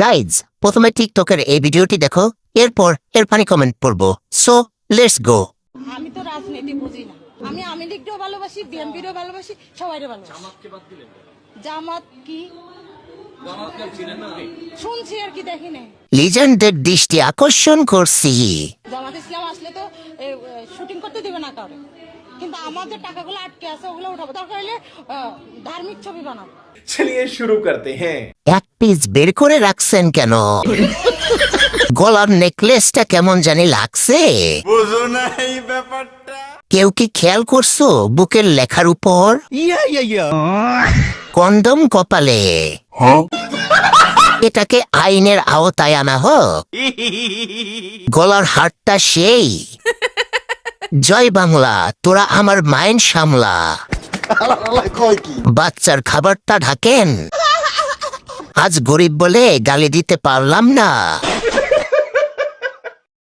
Guys, প্রথমে টিকটকের এই ভিডিওটি দেখো, এরপর এর ফানি কমেন্ট পড়বো। So let's go. আমি তো রাজনীতি বুঝি না। আমি আওয়ামী লীগকেও ভালোবাসি, বিএনপিরও ভালোবাসি, সবাইরে ভালোবাসি। জামাত কি শুনছি আর কি, দেখি নাই। লিজেন্ডের দৃষ্টি আকর্ষণ করছি। জামাত ইসলাম আসলে তো শুটিং করতে দিবে না কাউরে, কিন্তু আমাদের টাকাগুলো আটকে আছে, ওগুলো উঠাবো। দরকার হলে ধার্মিক ছবি বানাবো। चलिए शुरू करते हैं। এক পিস বের করে রাখছেন কেন? গলার নেকলেসটা কেমন জানি লাগছে। বুঝো না এই ব্যাপারটা। কেউ কি খেয়াল করছো বুকের লেখার উপর? কন্ডম কপালে। এটাকে আইনের আওতায় আনা হোক। গলার হারটা সেই। জয় বাংলা, তোরা আমার মাইন্ড সামলা। বাচ্চার খাবারটা ঢাকেন। আজ গরিব বলে গালি দিতে পারলাম না।